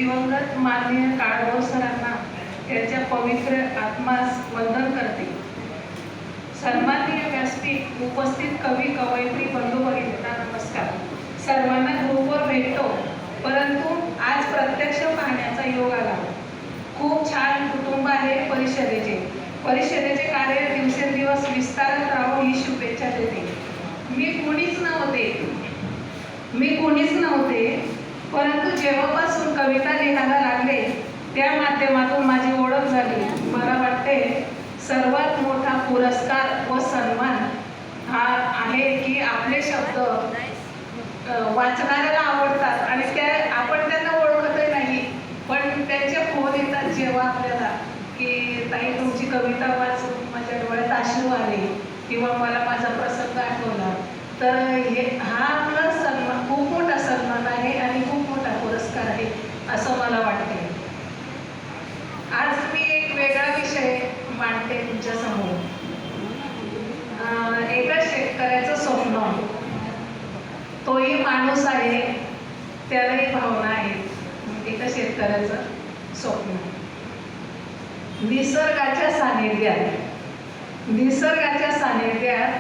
दिवंगत माननीय काळभोर सरांना त्यांच्या पवित्र आत्मास वंदन करते. सन्माननीय व्यासपीठ, उपस्थित कवी कवयित्री बंधू भगिनींना नमस्कार. सर्वांना ग्रुपवर भेटतो, परंतु आज प्रत्यक्ष पाहण्याचा योग आला. खूप छान कुटुंब आहे परिषदेचे कार्य दिवसेंदिवस विस्तारत राहो ही शुभेच्छा देते. मी कुणीच नव्हते, परंतु जेव्हापासून कविता लिहायला लागले त्या माध्यमातून माझी ओळख झाली. मला वाटते सर्वात मोठा पुरस्कार व सन्मान हा आहे की आपले शब्द वाचणाऱ्याला आवडतात आणि आपण त्यांना ओळखतही नाही, पण त्यांचे फोन येतात जेव्हा आपल्याला की ताई तुमची कविता वाचून माझ्या डोळ्यात अश्रू आले किंवा मला माझा प्रसंग आठवला. तर हा आपला सन्मान, खूप मोठा सन्मान आहे आणि खूप मोठा पुरस्कार आहे असं मला वाटते. आज मी एक वेगळा विषय मांडते तुमच्या समोर. एका शेतकऱ्याचं स्वप्न, तोही माणूस आहे, त्यालाही भावना आहेत. एका शेतकऱ्याचं स्वप्न. निसर्गाच्या सानिध्यात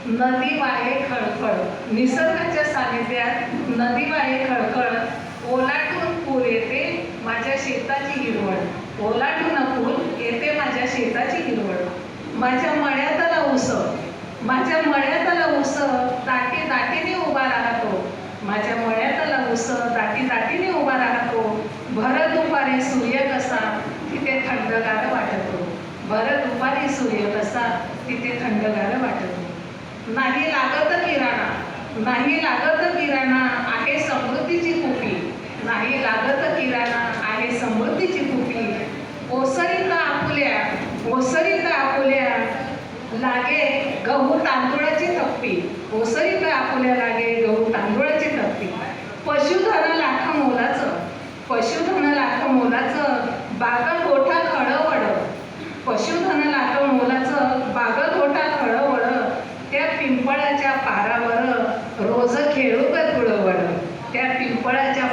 नदी वाहे खळखळ. निसर्गाच्या सानिध्यात नदी वाहे खळखळ. ओलांडून पूल येते माझ्या शेताची हिरवळ. ओलांडून पूल येते माझ्या शेताची हिरवळ. माझ्या मळ्यातला ऊस दाटी दाटीने उभा राहतो. माझ्या मळ्यातला ऊस दाटी दाटीने उभा राहतो. भर दुपारी सूर्य कसा तिथे थंडगार वाटतो. भर दुपारी सूर्य कसा तिथे थंडगार वाटतो. नाही लागत किराणा आहे समृद्धीची कुपी. नाही लागत किराणा आहे समृद्धीची कुपी. ओसरीत आपुल्या लागे गहू तांदूळाची थप्पी. ओसरीत आपुल्या लागे गहू तांदूळाची थप्पी. पशुधन लाख मोलाचं बागा गोठा खळवळ. पशुधन लाख मोलाचं बागा गोठा खळवळ. त्या पिंपळाच्या पारावर रोज खेळू ग तुळवळ. त्या पिंपळाच्या